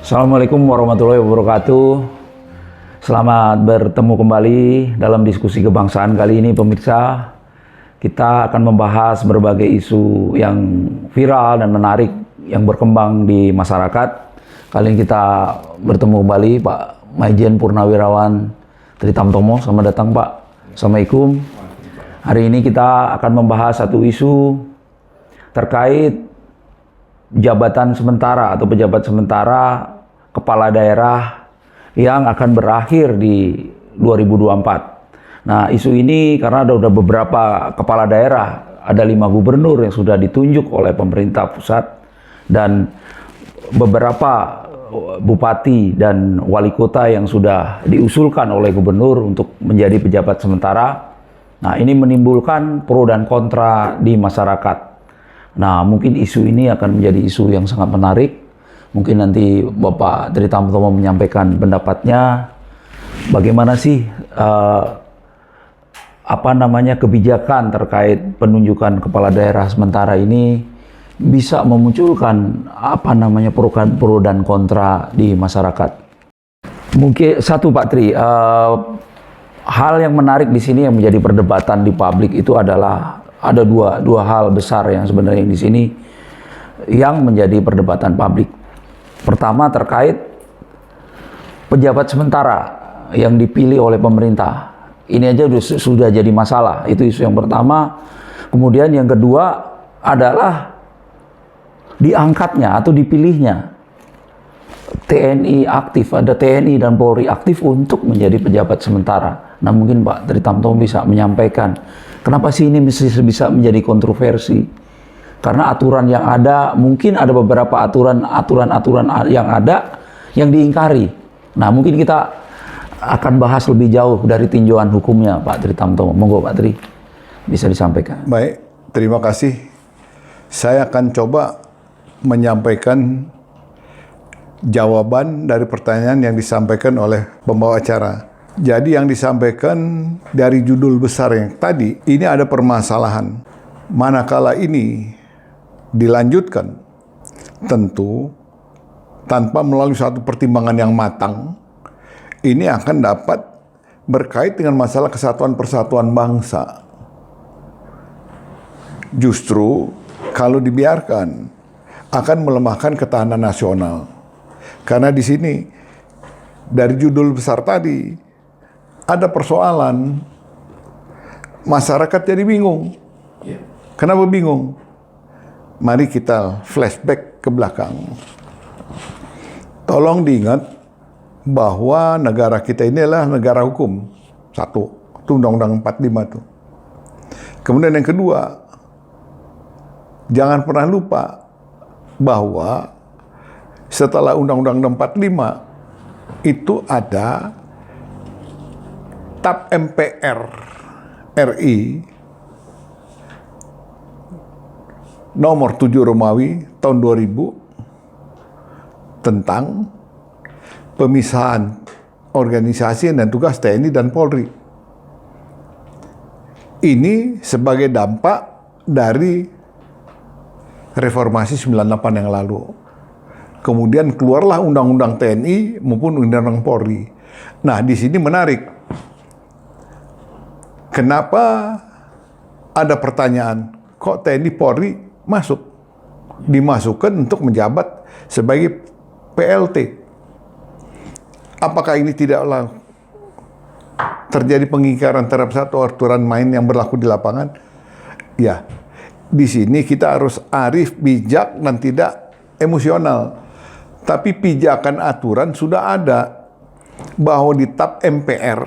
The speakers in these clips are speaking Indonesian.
Assalamualaikum warahmatullahi wabarakatuh. Selamat bertemu kembali dalam diskusi kebangsaan kali ini, pemirsa. Kita akan membahas berbagai isu yang viral dan menarik yang berkembang di masyarakat. Kali ini kita bertemu kembali Pak Maijen Purnawirawan Tritamtomo. Selamat datang Pak. Assalamualaikum. Hari ini kita akan membahas satu isu terkait jabatan sementara atau pejabat sementara kepala daerah yang akan berakhir di 2024. Nah, isu ini karena ada beberapa kepala daerah, ada 5 gubernur yang sudah ditunjuk oleh pemerintah pusat dan beberapa bupati dan wali kota yang sudah diusulkan oleh gubernur untuk menjadi pejabat sementara. Nah, ini menimbulkan pro dan kontra di masyarakat. Nah, mungkin isu ini akan menjadi isu yang sangat menarik. Mungkin nanti Bapak Tritamtomo menyampaikan pendapatnya. Bagaimana sih kebijakan terkait penunjukan kepala daerah sementara ini bisa memunculkan pro dan kontra di masyarakat. Mungkin satu Pak Tri, hal yang menarik di sini yang menjadi perdebatan di publik itu adalah ada dua hal besar yang sebenarnya di sini yang menjadi perdebatan publik. Pertama terkait pejabat sementara yang dipilih oleh pemerintah. Ini aja sudah jadi masalah. Itu isu yang pertama. Kemudian yang kedua adalah diangkatnya atau dipilihnya TNI aktif, ada TNI dan Polri aktif untuk menjadi pejabat sementara. Nah, mungkin Pak Tritamtomo bisa menyampaikan kenapa sih ini bisa menjadi kontroversi? Karena aturan yang ada, mungkin ada beberapa aturan yang ada yang diingkari. Nah, mungkin kita akan bahas lebih jauh dari tinjauan hukumnya, Pak Tritamtomo. Monggo Pak Tri, bisa disampaikan. Baik, terima kasih. Saya akan coba menyampaikan jawaban dari pertanyaan yang disampaikan oleh pembawa acara. Jadi yang disampaikan dari judul besar yang tadi, ini ada permasalahan. Manakala ini dilanjutkan, tentu tanpa melalui satu pertimbangan yang matang, ini akan dapat berkait dengan masalah kesatuan persatuan bangsa. Justru kalau dibiarkan akan melemahkan ketahanan nasional. Karena di sini dari judul besar tadi ada persoalan, masyarakat jadi bingung. Kenapa bingung? Mari kita flashback ke belakang. Tolong diingat bahwa negara kita ini adalah negara hukum. Satu, itu Undang-Undang 45 itu. Kemudian yang kedua, jangan pernah lupa bahwa setelah Undang-Undang 45 itu ada TAP MPR RI nomor 7 Romawi tahun 2000 tentang pemisahan organisasi dan tugas TNI dan Polri. Ini sebagai dampak dari reformasi 98 yang lalu. Kemudian keluarlah Undang-Undang TNI maupun Undang-Undang Polri. Nah, di sini menarik. Kenapa ada pertanyaan, kok TNI Polri dimasukkan untuk menjabat sebagai PLT? Apakah ini tidaklah terjadi pengingkaran terhadap satu aturan main yang berlaku di lapangan? Ya, di sini kita harus arif, bijak, dan tidak emosional. Tapi pijakan aturan sudah ada bahwa di TAP MPR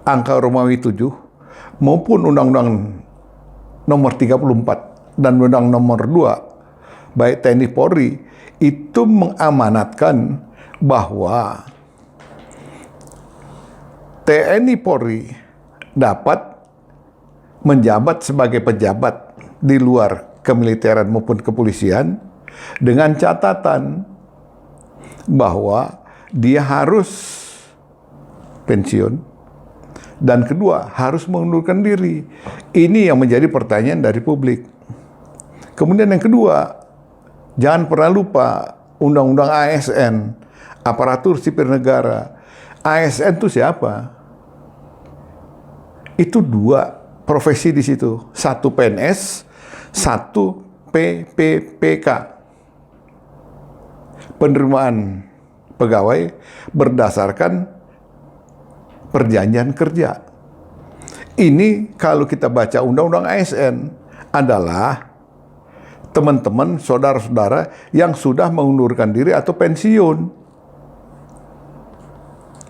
angka Romawi 7 maupun Undang-Undang nomor 34 dan Undang nomor 2 baik TNI Polri itu mengamanatkan bahwa TNI Polri dapat menjabat sebagai pejabat di luar kemiliteran maupun kepolisian dengan catatan bahwa dia harus pensiun dan kedua harus mengundurkan diri. Ini yang menjadi pertanyaan dari publik. Kemudian yang kedua, jangan pernah lupa Undang-Undang ASN, Aparatur Sipil Negara. ASN itu siapa? Itu 2 profesi di situ. 1 PNS, 1 PPPK. Penerimaan pegawai berdasarkan perjanjian kerja. Ini kalau kita baca Undang-Undang ASN adalah teman-teman, saudara-saudara yang sudah mengundurkan diri atau pensiun.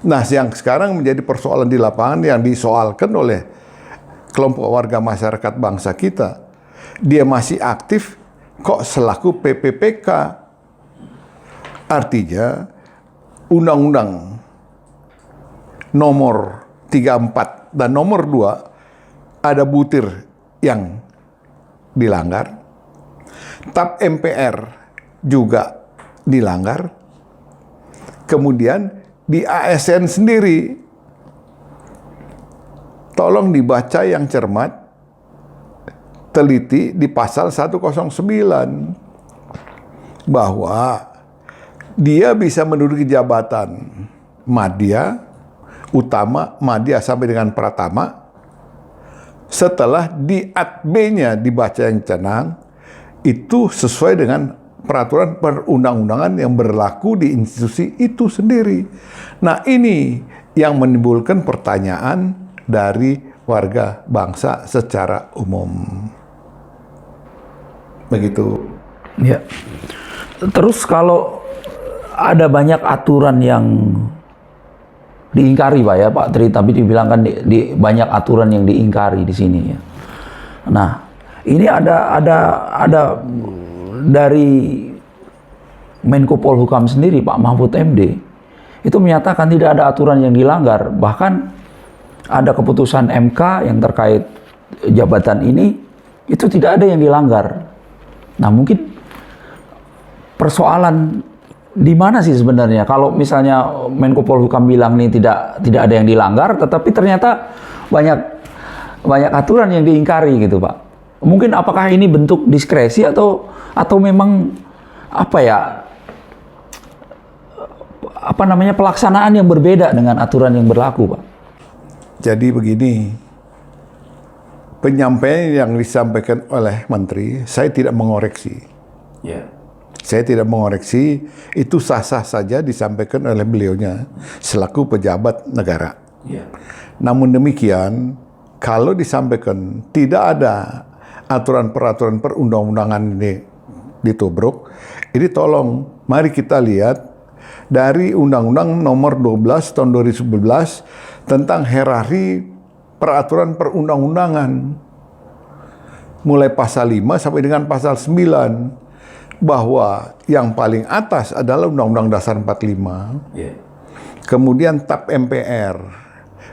Nah, yang sekarang menjadi persoalan di lapangan yang disoalkan oleh kelompok warga masyarakat bangsa kita, dia masih aktif kok selaku PPPK. Artinya, Undang-Undang nomor 34 dan nomor 2 ada butir yang dilanggar. TAP MPR juga dilanggar. Kemudian di ASN sendiri, tolong dibaca yang cermat, teliti di pasal 109 bahwa dia bisa menduduki jabatan madya, utama, madya sampai dengan pratama setelah di B-nya dibaca yang tenang, itu sesuai dengan peraturan perundang-undangan yang berlaku di institusi itu sendiri. Nah, ini yang menimbulkan pertanyaan dari warga bangsa secara umum. Begitu. Ya. Terus kalau ada banyak aturan yang diingkari, Pak ya, Pak Tri, tapi dibilang kan di banyak aturan yang diingkari di sini ya. Nah, ini ada dari Menko Polhukam sendiri, Pak Mahfud MD, itu menyatakan tidak ada aturan yang dilanggar. Bahkan ada keputusan MK yang terkait jabatan ini, itu tidak ada yang dilanggar. Nah, mungkin persoalan di mana sih sebenarnya? Kalau misalnya Menko Polhukam bilang ini tidak ada yang dilanggar, tetapi ternyata banyak aturan yang diingkari gitu, Pak. Mungkin apakah ini bentuk diskresi atau memang pelaksanaan yang berbeda dengan aturan yang berlaku, Pak? Jadi begini, penyampaian yang disampaikan oleh Menteri, saya tidak mengoreksi. Saya tidak mengoreksi, itu sah-sah saja disampaikan oleh beliaunya selaku pejabat negara. Namun demikian, kalau disampaikan tidak ada aturan-peraturan perundang-undangan ini ditubruk, ini tolong mari kita lihat dari Undang-Undang Nomor 12 Tahun 2011 tentang hierarki peraturan perundang-undangan. Mulai pasal 5 sampai dengan pasal 9. Bahwa yang paling atas adalah Undang-Undang Dasar 45. Kemudian TAP MPR.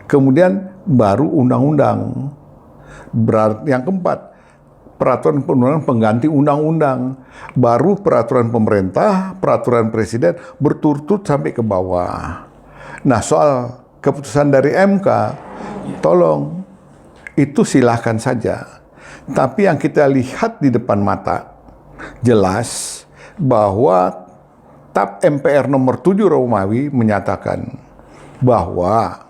Kemudian baru undang-undang. Yang keempat, peraturan perundang-undangan pengganti undang-undang. Baru peraturan pemerintah, peraturan presiden berturut-turut sampai ke bawah. Nah, soal keputusan dari MK, tolong itu silahkan saja. Tapi yang kita lihat di depan mata jelas bahwa TAP MPR nomor 7 Romawi menyatakan bahwa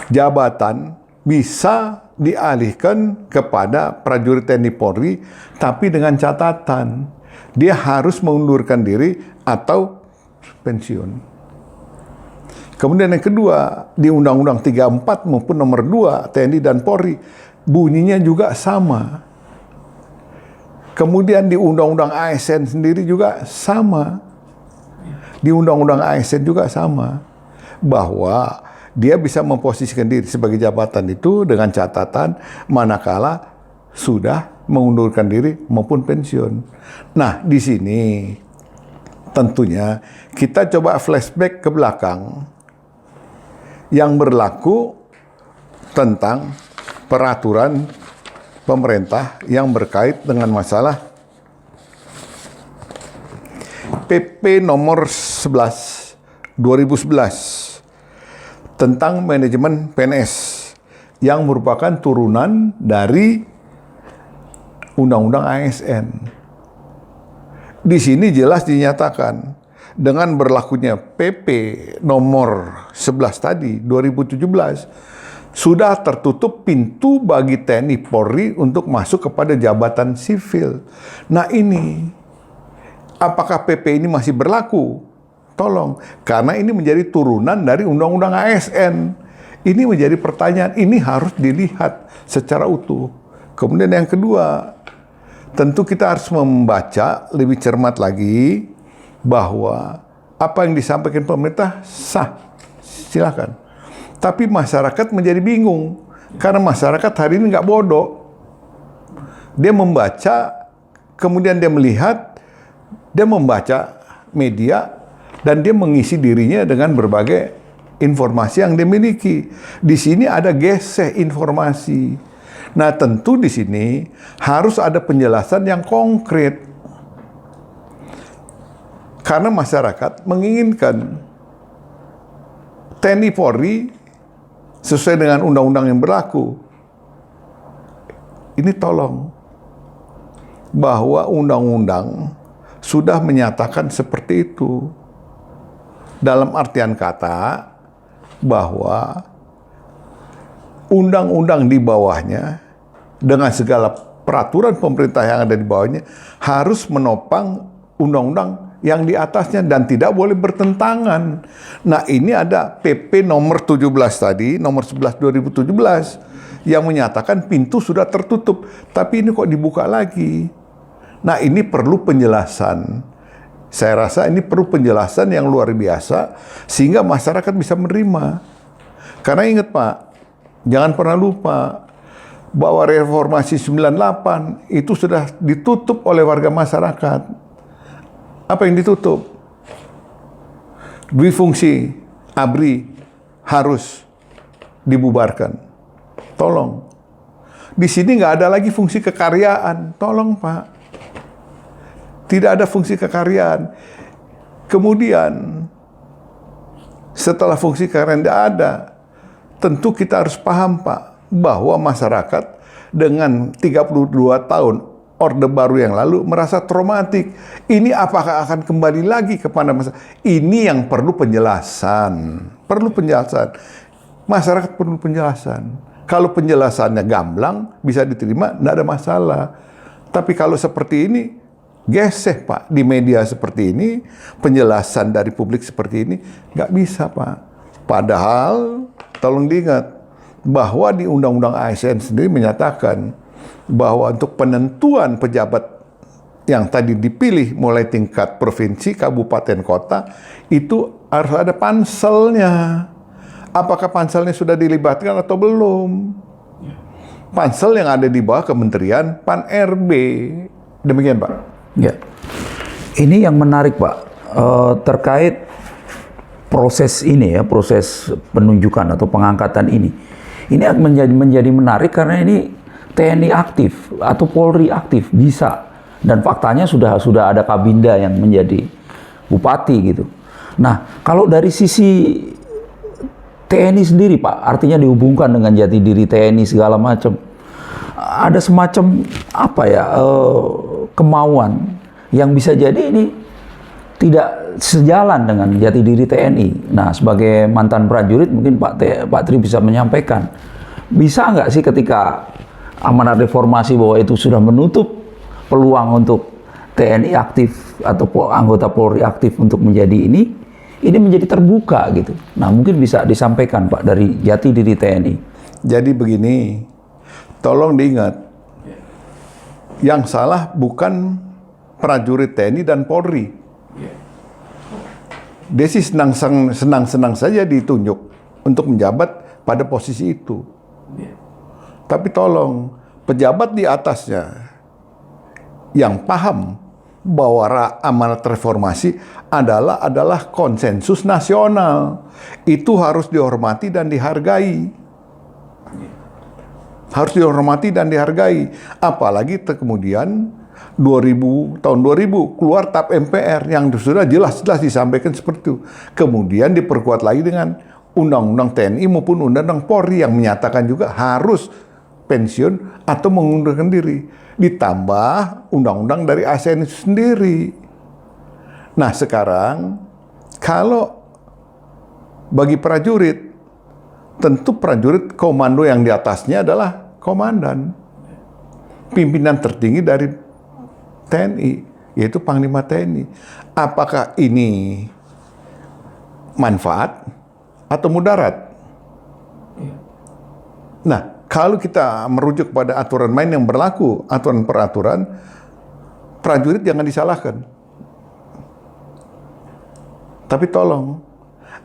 jabatan bisa dialihkan kepada prajurit TNI Polri, tapi dengan catatan dia harus mengundurkan diri atau pensiun. Kemudian yang kedua, di Undang-Undang 34 maupun nomor 2 TNI dan Polri bunyinya juga sama. Kemudian di Undang-Undang ASN sendiri juga sama. Di Undang-Undang ASN juga sama. Bahwa dia bisa memposisikan diri sebagai jabatan itu dengan catatan manakala sudah mengundurkan diri maupun pensiun. Nah, di sini tentunya kita coba flashback ke belakang yang berlaku tentang peraturan pemerintah yang berkait dengan masalah PP nomor 11 2011 tentang manajemen PNS yang merupakan turunan dari Undang-Undang ASN. Di sini jelas dinyatakan dengan berlakunya PP nomor 11 tadi 2017 sudah tertutup pintu bagi TNI Polri untuk masuk kepada jabatan sipil. Nah ini, apakah PP ini masih berlaku? Tolong, karena ini menjadi turunan dari Undang-Undang ASN. Ini menjadi pertanyaan, ini harus dilihat secara utuh. Kemudian yang kedua, tentu kita harus membaca lebih cermat lagi bahwa apa yang disampaikan pemerintah sah, silakan. Tapi masyarakat menjadi bingung karena masyarakat hari ini nggak bodoh. Dia membaca, kemudian dia melihat, dia membaca media dan dia mengisi dirinya dengan berbagai informasi yang dia miliki. Di sini ada geseh informasi. Nah, tentu di sini harus ada penjelasan yang konkret. Karena masyarakat menginginkan TNI Polri sesuai dengan undang-undang yang berlaku. Ini tolong, bahwa undang-undang sudah menyatakan seperti itu. Dalam artian kata, bahwa undang-undang di bawahnya dengan segala peraturan pemerintah yang ada di bawahnya harus menopang undang-undang yang di atasnya dan tidak boleh bertentangan. Nah, ini ada PP nomor 17 tadi, nomor 11 2017 yang menyatakan pintu sudah tertutup, tapi ini kok dibuka lagi. Nah, ini perlu penjelasan. Saya rasa ini perlu penjelasan yang luar biasa sehingga masyarakat bisa menerima. Karena ingat Pak, jangan pernah lupa bahwa reformasi 98 itu sudah ditutup oleh warga masyarakat. Apa yang ditutup? Duifungsi ABRI harus dibubarkan. Tolong. Di sini nggak ada lagi fungsi kekaryaan. Tolong Pak. Tidak ada fungsi kekaryaan. Kemudian setelah fungsi kekaryaan tidak ada, tentu kita harus paham Pak, bahwa masyarakat dengan 32 tahun Orde Baru yang lalu merasa traumatik. Ini apakah akan kembali lagi kepada masyarakat? Ini yang perlu penjelasan. Perlu penjelasan. Masyarakat perlu penjelasan. Kalau penjelasannya gamblang, bisa diterima, tidak ada masalah. Tapi kalau seperti ini, geseh Pak. Di media seperti ini, penjelasan dari publik seperti ini, nggak bisa Pak. Padahal, tolong diingat, bahwa di Undang-Undang ASN sendiri menyatakan bahwa untuk penentuan pejabat yang tadi dipilih mulai tingkat provinsi, kabupaten, kota, itu harus ada panselnya. Apakah panselnya sudah dilibatkan atau belum? Pansel yang ada di bawah Kementerian Pan-RB. Demikian Pak. Ya. Ini yang menarik Pak, terkait proses ini ya, proses penunjukan atau pengangkatan ini. Ini akan menjadi menarik karena ini TNI aktif atau Polri aktif bisa, dan faktanya sudah ada Kabinda yang menjadi bupati gitu. Nah, kalau dari sisi TNI sendiri Pak, artinya dihubungkan dengan jati diri TNI segala macam, ada semacam apa ya, kemauan yang bisa jadi ini tidak sejalan dengan jati diri TNI. Nah, sebagai mantan prajurit mungkin Pak Tri bisa menyampaikan, bisa nggak sih ketika amanat reformasi bahwa itu sudah menutup peluang untuk TNI aktif atau anggota Polri aktif untuk menjadi ini menjadi terbuka gitu. Nah, mungkin bisa disampaikan Pak dari jati diri TNI. Jadi begini, tolong diingat, yang salah bukan prajurit TNI dan Polri. Dia sih senang-senang saja ditunjuk untuk menjabat pada posisi itu. Tapi tolong, pejabat di atasnya yang paham bahwa amanat reformasi adalah konsensus nasional. Itu harus dihormati dan dihargai. Harus dihormati dan dihargai. Apalagi kemudian tahun 2000 keluar TAP MPR yang sudah jelas-jelas disampaikan seperti itu. Kemudian diperkuat lagi dengan Undang-Undang TNI maupun Undang-Undang Polri yang menyatakan juga harus pensiun atau mengundurkan diri. Ditambah undang-undang dari ASN itu sendiri. Nah sekarang, kalau bagi prajurit, tentu prajurit komando yang di atasnya adalah komandan. Pimpinan tertinggi dari TNI, yaitu Panglima TNI. Apakah ini manfaat atau mudarat? Nah, kalau kita merujuk pada aturan main yang berlaku, aturan peraturan, prajurit jangan disalahkan. Tapi tolong,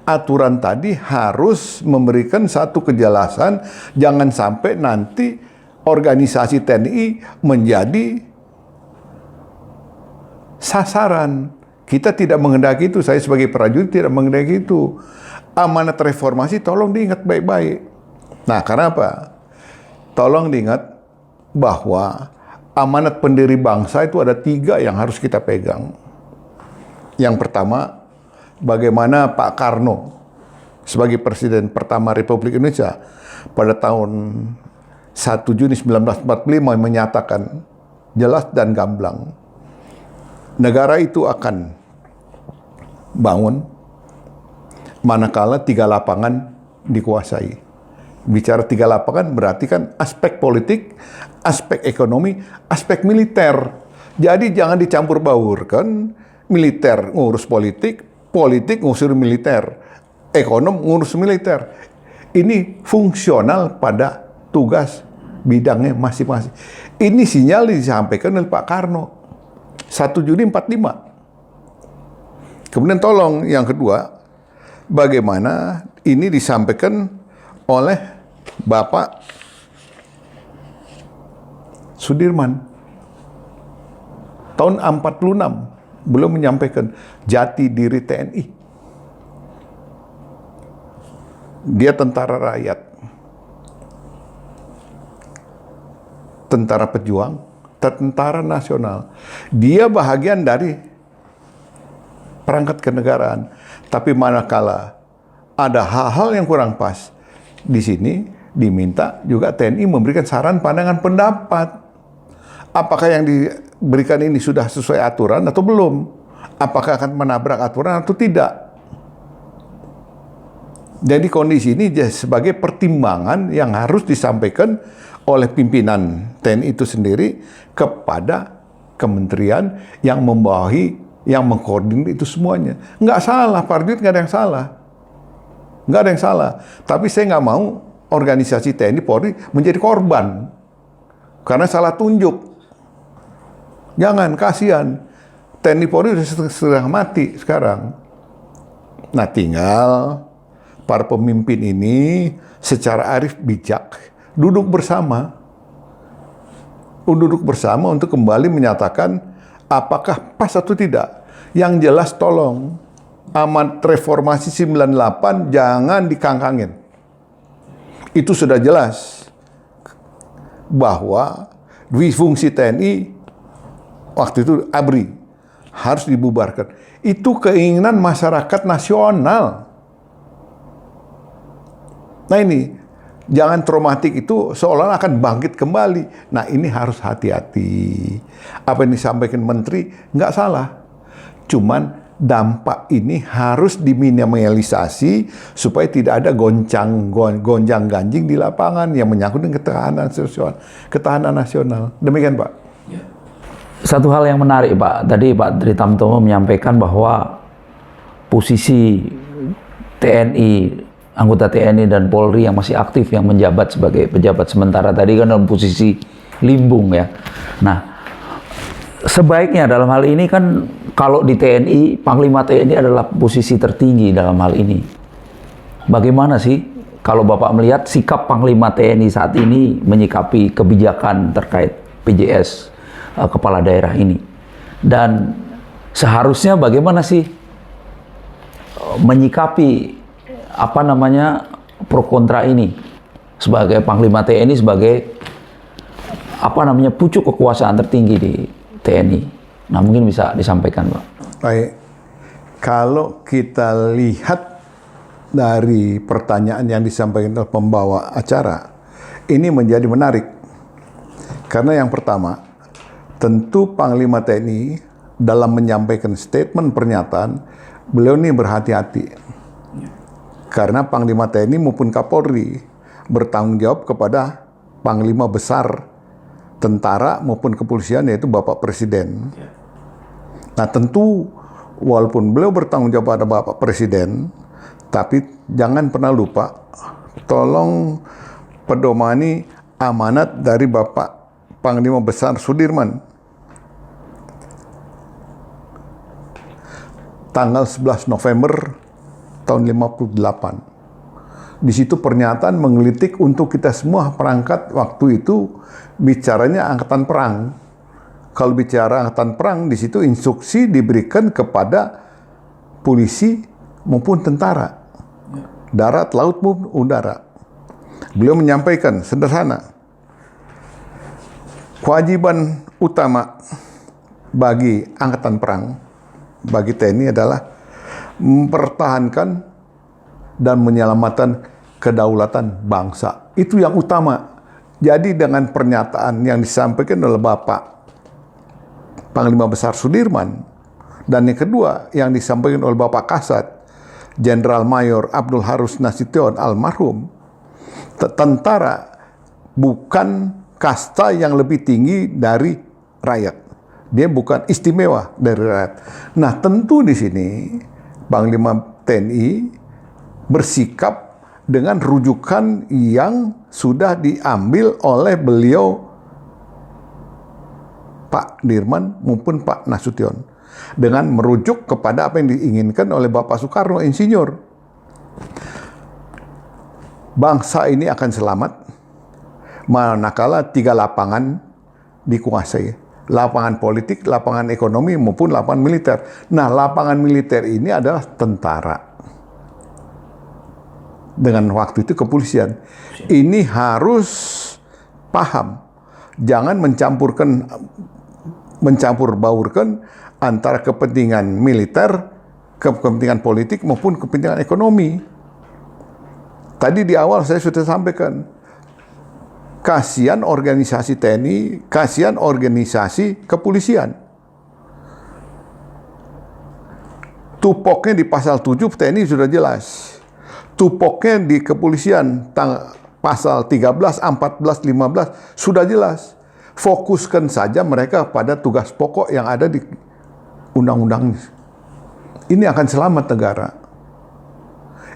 aturan tadi harus memberikan satu kejelasan, jangan sampai nanti organisasi TNI menjadi sasaran. Kita tidak menghendaki itu, saya sebagai prajurit tidak menghendaki itu. Amanat reformasi tolong diingat baik-baik. Nah, karena apa? Tolong diingat bahwa amanat pendiri bangsa itu ada 3 yang harus kita pegang. Yang pertama, bagaimana Pak Karno sebagai Presiden pertama Republik Indonesia pada tahun 1 Juni 1945 menyatakan jelas dan gamblang, negara itu akan bangun manakala 3 lapangan dikuasai. Bicara 3 lapangan berarti kan aspek politik, aspek ekonomi, aspek militer. Jadi jangan dicampur baurkan, militer ngurus politik, politik ngurus militer, ekonom ngurus militer. Ini fungsional pada tugas bidangnya masing-masing. Ini sinyal disampaikan oleh Pak Karno 1 Juni 45. Kemudian tolong yang kedua, bagaimana ini disampaikan oleh Bapak Sudirman tahun 46 belum menyampaikan jati diri TNI. Dia tentara rakyat, tentara pejuang, tentara nasional. Dia bahagian dari perangkat kenegaraan. Tapi manakala ada hal-hal yang kurang pas, di sini diminta juga TNI memberikan saran, pandangan, pendapat. Apakah yang diberikan ini sudah sesuai aturan atau belum? Apakah akan menabrak aturan atau tidak? Jadi kondisi ini sebagai pertimbangan yang harus disampaikan oleh pimpinan TNI itu sendiri kepada kementerian yang membawahi, yang mengkoordinir itu semuanya. Nggak salah, prajurit nggak ada yang salah. Nggak ada yang salah. Tapi saya nggak mau organisasi TNI Polri menjadi korban karena salah tunjuk. Jangan, kasihan. TNI Polri sudah mati sekarang. Nah, tinggal para pemimpin ini secara arif bijak duduk bersama untuk kembali menyatakan apakah pas atau tidak. Yang jelas tolong, amanat reformasi 98 jangan dikangkangin. Itu sudah jelas bahwa fungsi TNI waktu itu ABRI harus dibubarkan. Itu keinginan masyarakat nasional. Nah ini, jangan traumatik itu seolah akan bangkit kembali. Nah ini harus hati-hati. Apa yang disampaikan Menteri nggak salah. Cuman dampak ini harus diminimalisasi supaya tidak ada gonjang-ganjing di lapangan yang menyangkut dengan ketahanan nasional. Demikian Pak. Satu hal yang menarik Pak, tadi Pak Tritamtomo menyampaikan bahwa posisi TNI, anggota TNI dan Polri yang masih aktif yang menjabat sebagai pejabat sementara tadi kan dalam posisi limbung ya. Nah, sebaiknya dalam hal ini kan kalau di TNI, Panglima TNI adalah posisi tertinggi dalam hal ini. Bagaimana sih kalau Bapak melihat sikap Panglima TNI saat ini menyikapi kebijakan terkait PJS kepala daerah ini? Dan seharusnya bagaimana sih menyikapi pro kontra ini sebagai Panglima TNI, sebagai pucuk kekuasaan tertinggi di TNI. Nah, mungkin bisa disampaikan, Pak. Baik. Kalau kita lihat dari pertanyaan yang disampaikan oleh pembawa acara, ini menjadi menarik. Karena yang pertama, tentu Panglima TNI dalam menyampaikan statement pernyataan, beliau ini berhati-hati. Karena Panglima TNI maupun Kapolri bertanggung jawab kepada Panglima Besar tentara maupun kepolisian, yaitu Bapak Presiden. Nah tentu walaupun beliau bertanggung jawab pada Bapak Presiden, tapi jangan pernah lupa, tolong pedomani amanat dari Bapak Panglima Besar Sudirman. Tanggal 11 November tahun 58. Di situ pernyataan menggelitik untuk kita semua perangkat waktu itu bicaranya angkatan perang. Kalau bicara angkatan perang, di situ instruksi diberikan kepada polisi maupun tentara, darat, laut maupun udara. Beliau menyampaikan sederhana, kewajiban utama bagi angkatan perang, bagi TNI adalah mempertahankan dan menyelamatkan kedaulatan bangsa. Itu yang utama. Jadi dengan pernyataan yang disampaikan oleh Bapak Panglima Besar Sudirman, dan yang kedua yang disampaikan oleh Bapak Kasat Jenderal Mayor Abdul Harus Nasution almarhum, tentara bukan kasta yang lebih tinggi dari rakyat. Dia bukan istimewa dari rakyat. Nah, tentu di sini Panglima TNI bersikap dengan rujukan yang sudah diambil oleh beliau Pak Dirman maupun Pak Nasution, dengan merujuk kepada apa yang diinginkan oleh Bapak Soekarno Insinyur. Bangsa ini akan selamat manakala 3 lapangan dikuasai. Lapangan politik, lapangan ekonomi, maupun lapangan militer. Nah, lapangan militer ini adalah tentara. Dengan waktu itu kepolisian. Ini harus paham. Jangan mencampur baurkan antara kepentingan militer, kepentingan politik, maupun kepentingan ekonomi. Tadi di awal saya sudah sampaikan, kasihan organisasi TNI, kasihan organisasi kepolisian. Tupoknya di pasal 7 TNI sudah jelas. Tupoknya di kepolisian pasal 13, 14, 15 sudah jelas. Fokuskan saja mereka pada tugas pokok yang ada di undang-undang. Ini akan selamat negara.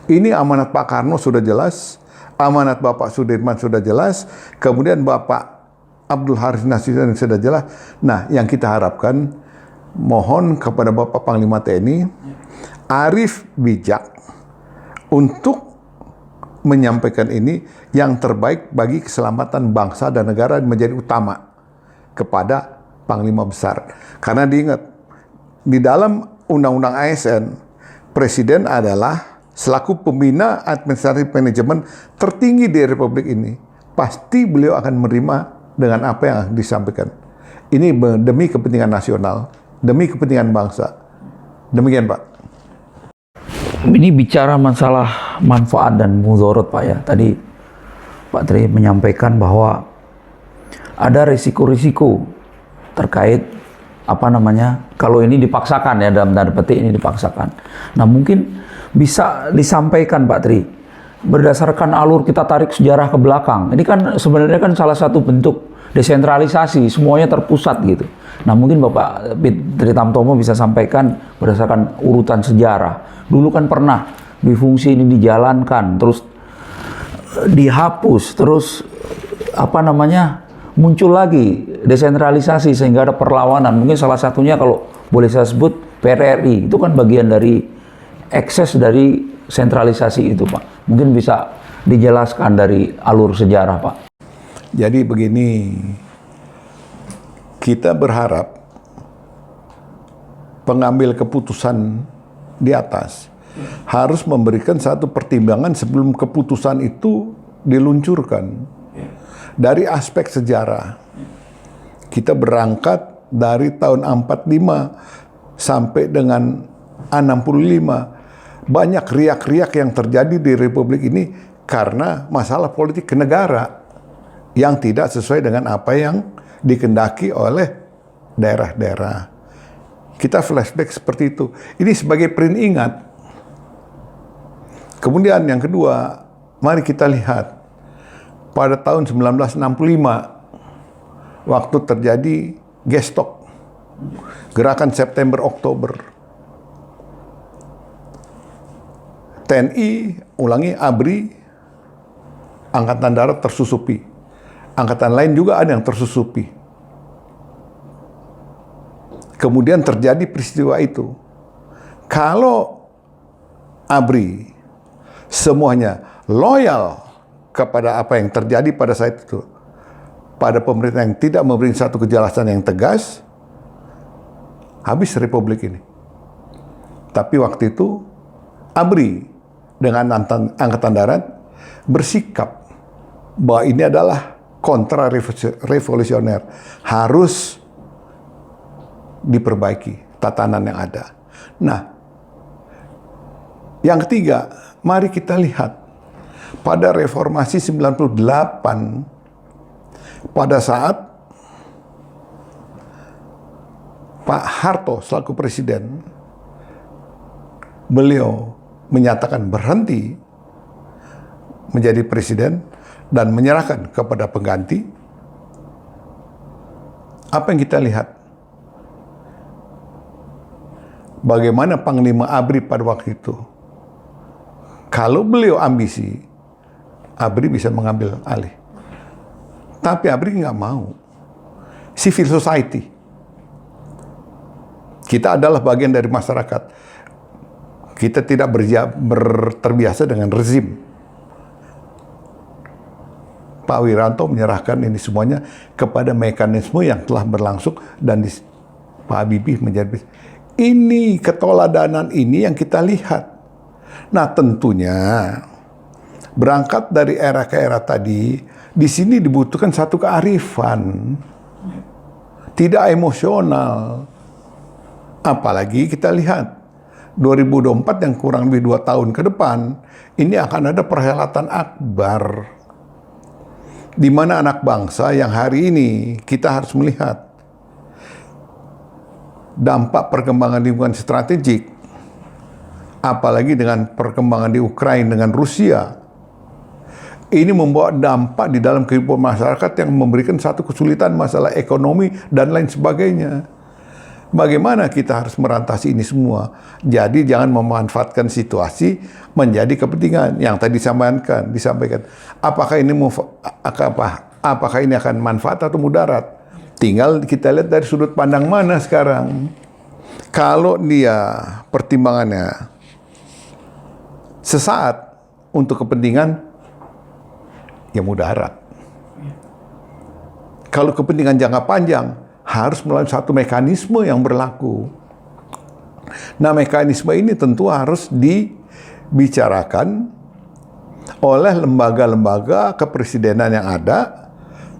Ini amanat Pak Karno sudah jelas, amanat Bapak Sudirman sudah jelas, kemudian Bapak Abdul Harus Nasution sudah jelas. Nah, yang kita harapkan, mohon kepada Bapak Panglima TNI, arif bijak untuk menyampaikan ini yang terbaik bagi keselamatan bangsa dan negara menjadi utama kepada Panglima Besar. Karena diingat, di dalam Undang-Undang ASN, Presiden adalah selaku pembina administratif manajemen tertinggi di Republik ini. Pasti beliau akan menerima dengan apa yang disampaikan. Ini demi kepentingan nasional, demi kepentingan bangsa. Demikian, Pak. Ini bicara masalah manfaat dan mudorot, Pak, ya. Tadi Pak Tri menyampaikan bahwa ada risiko-risiko terkait kalau ini dipaksakan, ya, dalam tanda petik ini dipaksakan. Nah, mungkin bisa disampaikan, Pak Tri, berdasarkan alur kita tarik sejarah ke belakang. Ini kan sebenarnya kan salah satu bentuk desentralisasi, semuanya terpusat gitu. Nah, mungkin Bapak Tri Tamtomo bisa sampaikan berdasarkan urutan sejarah. Dulu kan pernah di fungsi ini dijalankan, terus dihapus, terus muncul lagi desentralisasi sehingga ada perlawanan. Mungkin salah satunya kalau boleh saya sebut PRRI, itu kan bagian dari ekses dari sentralisasi itu, Pak. Mungkin bisa dijelaskan dari alur sejarah, Pak. Jadi begini, kita berharap pengambil keputusan di atas harus memberikan satu pertimbangan sebelum keputusan itu diluncurkan. Dari aspek sejarah, kita berangkat dari tahun 45 sampai dengan 65. Banyak riak-riak yang terjadi di Republik ini karena masalah politik kenegara yang tidak sesuai dengan apa yang dikehendaki oleh daerah-daerah. Kita flashback seperti itu. Ini sebagai peringat. Kemudian yang kedua, mari kita lihat pada tahun 1965 waktu terjadi Gestok, gerakan September-Oktober. TNI, ABRI, Angkatan Darat tersusupi. Angkatan lain juga ada yang tersusupi. Kemudian terjadi peristiwa itu. Kalau ABRI semuanya loyal kepada apa yang terjadi pada saat itu, pada pemerintah yang tidak memberi satu kejelasan yang tegas, habis republik ini. Tapi waktu itu ABRI dengan Angkatan Darat bersikap bahwa ini adalah kontra revolusioner, harus diperbaiki tatanan yang ada. Nah, yang ketiga, mari kita lihat pada reformasi 98, pada saat Pak Harto selaku presiden, beliau menyatakan berhenti menjadi presiden dan menyerahkan kepada pengganti. Apa yang kita lihat? Bagaimana Panglima ABRI pada waktu itu? Kalau beliau ambisi, ABRI bisa mengambil alih. Tapi ABRI nggak mau. Civil society. Kita adalah bagian dari masyarakat. Kita tidak terbiasa dengan rezim. Pak Wiranto menyerahkan ini semuanya kepada mekanisme yang telah berlangsung dan Pak Habibie menjadi. Ini ketoladanan ini yang kita lihat. Nah, tentunya berangkat dari era ke era tadi, di sini dibutuhkan satu kearifan, tidak emosional. Apalagi kita lihat 2024 yang kurang lebih 2 tahun ke depan, ini akan ada perhelatan akbar, di mana anak bangsa yang hari ini kita harus melihat dampak perkembangan lingkungan strategik, apalagi dengan perkembangan di Ukraina dengan Rusia, ini membawa dampak di dalam kehidupan masyarakat yang memberikan satu kesulitan masalah ekonomi dan lain sebagainya. Bagaimana kita harus merantasi ini semua? Jadi jangan memanfaatkan situasi menjadi kepentingan yang tadi disampaikan. Apakah ini akan manfaat atau mudarat? Tinggal kita lihat dari sudut pandang mana sekarang. Kalau dia pertimbangannya sesaat untuk kepentingan, ya mudarat. Kalau kepentingan jangka panjang, harus melalui satu mekanisme yang berlaku. Nah, mekanisme ini tentu harus dibicarakan oleh lembaga-lembaga kepresidenan yang ada,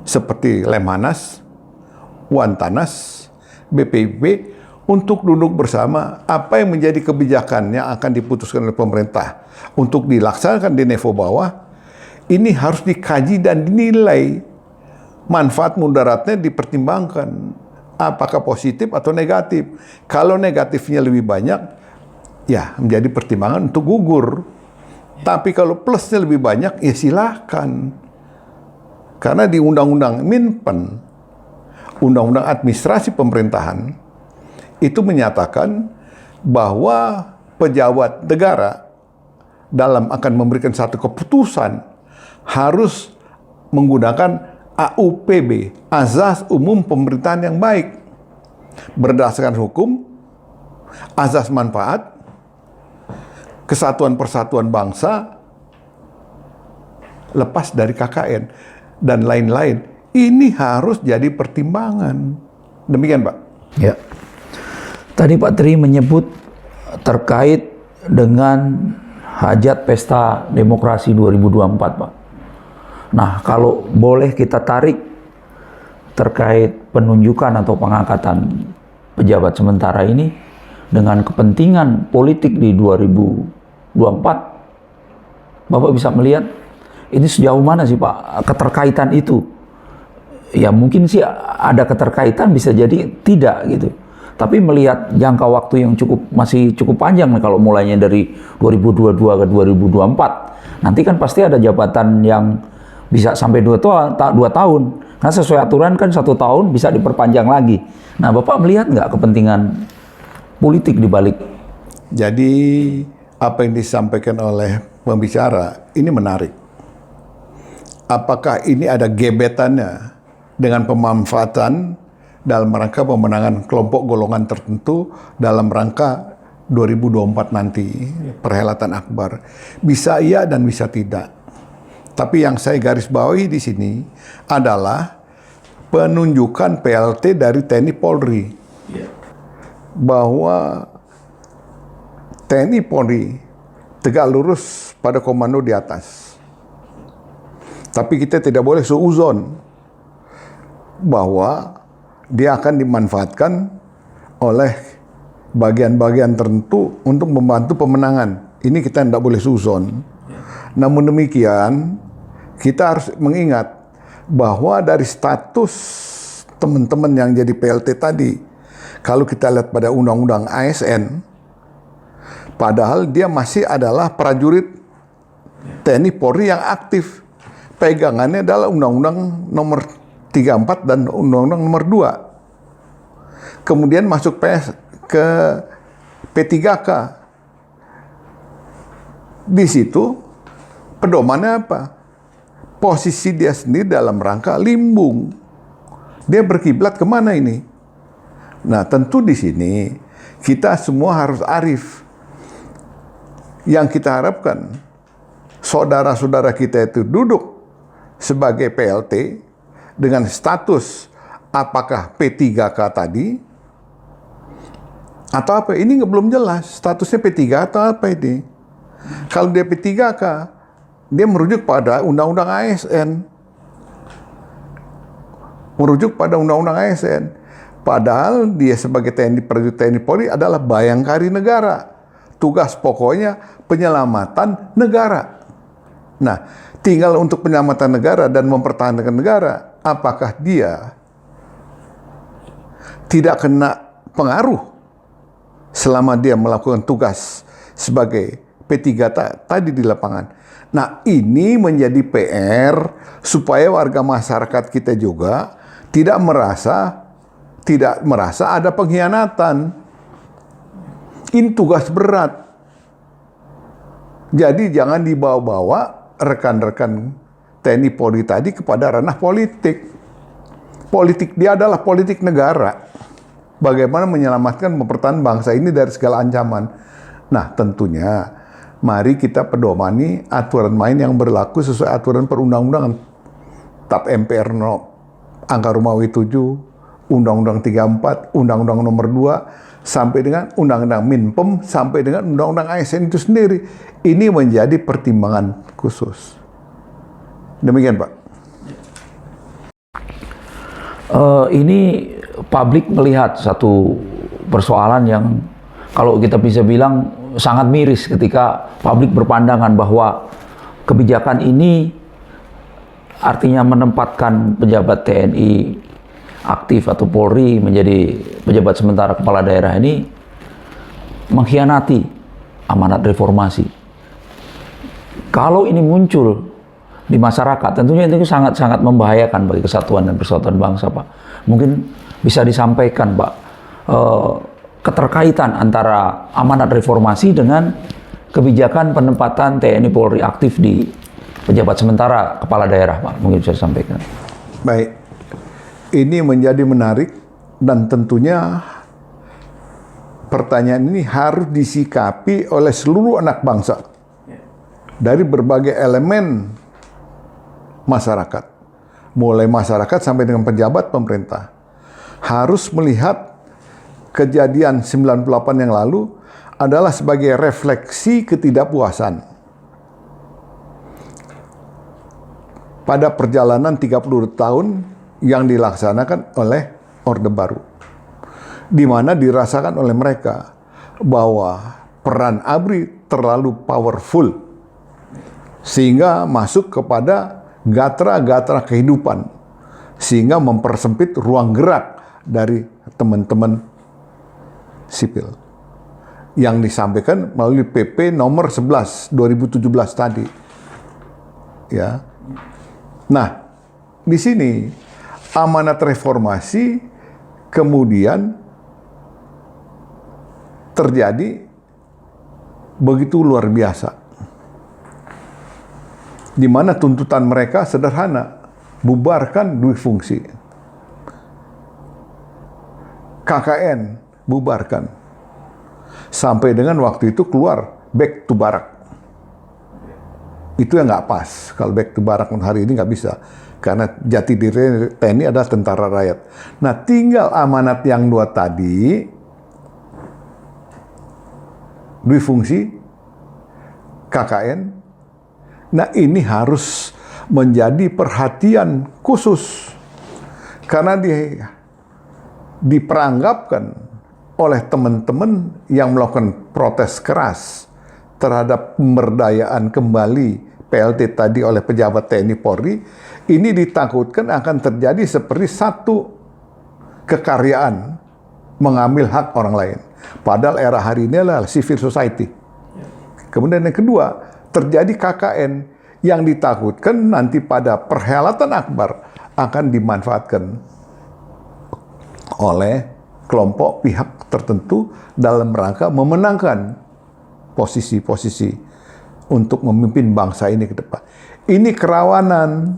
seperti Lemhanas, Wantanas, BPIP, untuk duduk bersama apa yang menjadi kebijakan yang akan diputuskan oleh pemerintah untuk dilaksanakan di level bawah. Ini harus dikaji dan dinilai, manfaat mudaratnya dipertimbangkan, apakah positif atau negatif. Kalau negatifnya lebih banyak, ya menjadi pertimbangan untuk gugur. Tapi kalau plusnya lebih banyak, ya silahkan. Karena di Undang-Undang Minpen, Undang-Undang Administrasi Pemerintahan, itu menyatakan bahwa pejabat negara dalam akan memberikan satu keputusan harus menggunakan AUPB, Azas Umum Pemerintahan yang baik, berdasarkan hukum, azas manfaat, kesatuan persatuan bangsa, lepas dari KKN, dan lain-lain. Ini harus jadi pertimbangan. Demikian, Pak. Ya. Tadi Pak Tri menyebut terkait dengan Hajat Pesta Demokrasi 2024, Pak. Nah, kalau boleh kita tarik terkait penunjukan atau pengangkatan pejabat sementara ini dengan kepentingan politik di 2024, Bapak bisa melihat ini sejauh mana sih Pak keterkaitan itu? Ya mungkin sih ada keterkaitan, bisa jadi tidak gitu. Tapi melihat jangka waktu yang masih cukup panjang nih, kalau mulainya dari 2022 ke 2024, nanti kan pasti ada jabatan yang bisa sampai 2 tahun. Karena sesuai aturan kan 1 tahun bisa diperpanjang lagi. Nah, Bapak melihat nggak kepentingan politik di balik? Jadi apa yang disampaikan oleh pembicara ini menarik. Apakah ini ada gebetannya dengan pemanfaatan dalam rangka pemenangan kelompok golongan tertentu dalam rangka 2024 nanti, perhelatan akbar? Bisa iya dan bisa tidak. Tapi yang saya garis bawahi di sini adalah penunjukan PLT dari TNI Polri. Bahwa TNI Polri tegak lurus pada komando di atas. Tapi kita tidak boleh suuzon bahwa dia akan dimanfaatkan oleh bagian-bagian tertentu untuk membantu pemenangan. Ini kita tidak boleh suuzon. Namun demikian, kita harus mengingat bahwa dari status teman-teman yang jadi PLT tadi, kalau kita lihat pada undang-undang ASN, padahal dia masih adalah prajurit TNI Polri yang aktif. Pegangannya adalah Undang-Undang Nomor 34 dan Undang-Undang Nomor 2. Kemudian masuk ke P3K. Di situ pedomannya apa? Posisi dia sendiri dalam rangka limbung. Dia berkiblat kemana ini? Nah, tentu di sini kita semua harus arif. Yang kita harapkan, saudara-saudara kita itu duduk sebagai PLT dengan status apakah P3K tadi atau apa. Ini belum jelas statusnya P3 atau apa ini. Kalau dia P3K, dia merujuk pada Undang-Undang ASN. Merujuk pada Undang-Undang ASN. Padahal dia sebagai prajurit TNI Polri adalah bayangkari negara. Tugas pokoknya penyelamatan negara. Nah, tinggal untuk penyelamatan negara dan mempertahankan negara, apakah dia tidak kena pengaruh selama dia melakukan tugas sebagai P3 tadi di lapangan. Nah, ini menjadi PR supaya warga masyarakat kita juga tidak merasa ada pengkhianatan. Ini tugas berat. Jadi jangan dibawa-bawa rekan-rekan TNI Polri tadi kepada ranah politik. Politik dia adalah politik negara. Bagaimana menyelamatkan mempertahankan bangsa ini dari segala ancaman. Nah, tentunya mari kita pedomani aturan main yang berlaku sesuai aturan perundang-undangan. TAP MPR Angka Romawi 7, Undang-Undang 34, Undang-Undang Nomor 2, sampai dengan Undang-Undang Minpem, sampai dengan Undang-Undang ASN itu sendiri. Ini menjadi pertimbangan khusus. Demikian, Pak. Ini publik melihat satu persoalan yang kalau kita bisa bilang sangat miris ketika publik berpandangan bahwa kebijakan ini artinya menempatkan pejabat TNI aktif atau Polri menjadi pejabat sementara kepala daerah ini mengkhianati amanat reformasi. Kalau ini muncul di masyarakat, tentunya itu sangat-sangat membahayakan bagi kesatuan dan persaudaraan bangsa, Pak. Mungkin bisa disampaikan, Pak, keterkaitan antara amanat reformasi dengan kebijakan penempatan TNI Polri aktif di pejabat sementara kepala daerah, Pak. Mungkin bisa disampaikan. Baik. Ini menjadi menarik dan tentunya pertanyaan ini harus disikapi oleh seluruh anak bangsa dari berbagai elemen masyarakat, mulai masyarakat sampai dengan pejabat pemerintah, harus melihat kejadian 98 yang lalu adalah sebagai refleksi ketidakpuasan pada perjalanan 30 tahun yang dilaksanakan oleh Orde Baru, di mana dirasakan oleh mereka bahwa peran ABRI terlalu powerful sehingga masuk kepada gatra-gatra kehidupan, sehingga mempersempit ruang gerak dari teman-teman sipil yang disampaikan melalui PP nomor 11 2017 tadi. Ya. Nah, di sini amanat reformasi kemudian terjadi begitu luar biasa. Di mana tuntutan mereka sederhana, bubarkan dui fungsi. KKN bubarkan. Sampai dengan waktu itu keluar back to barak. Itu yang nggak pas. Kalau back to barak hari ini nggak bisa. Karena jati diri TNI adalah tentara rakyat. Nah, tinggal amanat yang 2 tadi, dui fungsi, KKN. Nah, ini harus menjadi perhatian khusus. Karena diperanggapkan oleh teman-teman yang melakukan protes keras terhadap pemberdayaan kembali PLT tadi oleh pejabat TNI Polri, ini ditakutkan akan terjadi seperti satu kekaryaan mengambil hak orang lain. Padahal era hari ini adalah civil society. Kemudian yang kedua, terjadi KKN yang ditakutkan nanti pada perhelatan akbar akan dimanfaatkan oleh kelompok pihak tertentu dalam rangka memenangkan posisi-posisi untuk memimpin bangsa ini ke depan. Ini kerawanan.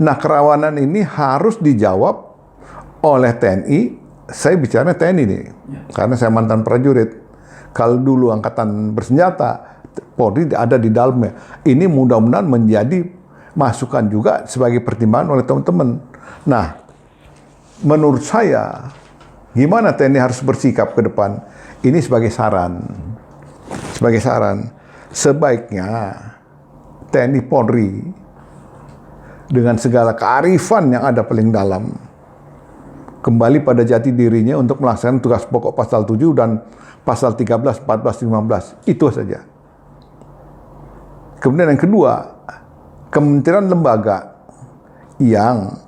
Nah, kerawanan ini harus dijawab oleh TNI. Saya bicara TNI nih, karena saya mantan prajurit. Kalau dulu angkatan bersenjata, Polri ada di dalamnya. Ini mudah-mudahan menjadi masukan juga sebagai pertimbangan oleh teman-teman. Nah, menurut saya, gimana TNI harus bersikap ke depan? Ini sebagai saran. Sebagai saran, sebaiknya TNI Polri dengan segala kearifan yang ada paling dalam kembali pada jati dirinya untuk melaksanakan tugas pokok pasal 7 dan pasal 13, 14, 15. Itu saja. Kemudian yang kedua, kementerian lembaga yang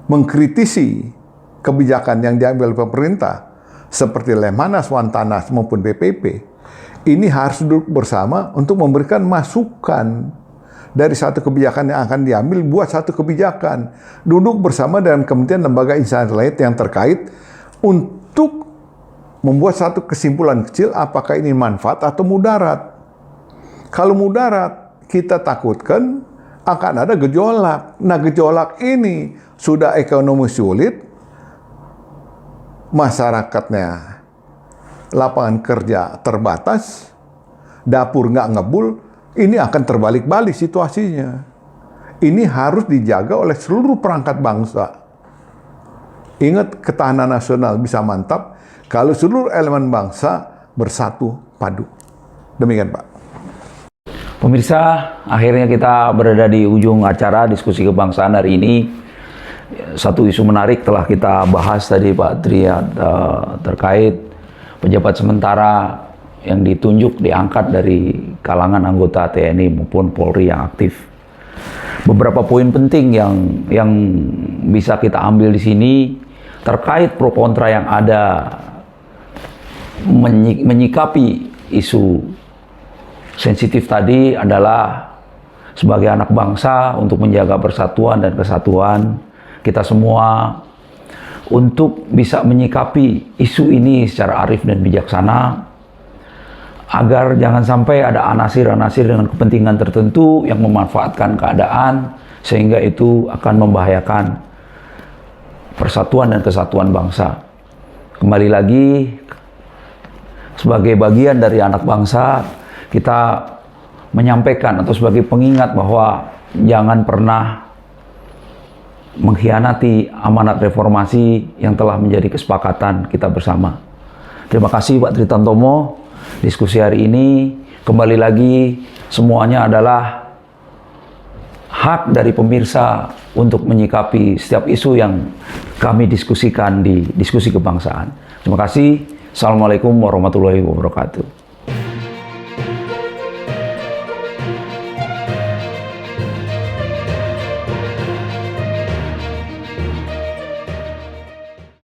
mengkritisi kebijakan yang diambil pemerintah seperti Lemhanas, Wantanas maupun BPP, ini harus duduk bersama untuk memberikan masukan dari satu kebijakan yang akan diambil buat satu kebijakan. Duduk bersama dengan kementerian lembaga instansi lain yang terkait untuk membuat satu kesimpulan kecil apakah ini manfaat atau mudarat. Kalau mudarat, kita takutkan akan ada gejolak. Nah, gejolak ini sudah ekonomi sulit, masyarakatnya lapangan kerja terbatas, dapur nggak ngebul, ini akan terbalik-balik situasinya. Ini harus dijaga oleh seluruh perangkat bangsa. Ingat, ketahanan nasional bisa mantap kalau seluruh elemen bangsa bersatu padu. Demikian, Pak. Pemirsa, akhirnya kita berada di ujung acara diskusi kebangsaan hari ini. Satu isu menarik telah kita bahas tadi Pak Triad, terkait pejabat sementara yang ditunjuk diangkat dari kalangan anggota TNI maupun Polri yang aktif. Beberapa poin penting yang bisa kita ambil di sini terkait pro kontra yang ada menyikapi isu sensitif tadi adalah sebagai anak bangsa untuk menjaga persatuan dan kesatuan kita semua untuk bisa menyikapi isu ini secara arif dan bijaksana agar jangan sampai ada anasir-anasir dengan kepentingan tertentu yang memanfaatkan keadaan sehingga itu akan membahayakan persatuan dan kesatuan bangsa. Kembali lagi, sebagai bagian dari anak bangsa, kita menyampaikan atau sebagai pengingat bahwa jangan pernah mengkhianati amanat reformasi yang telah menjadi kesepakatan kita bersama. Terima kasih Pak Tritantomo. Diskusi hari ini kembali lagi semuanya adalah hak dari pemirsa untuk menyikapi setiap isu yang kami diskusikan di diskusi kebangsaan. Terima kasih. Assalamualaikum warahmatullahi wabarakatuh.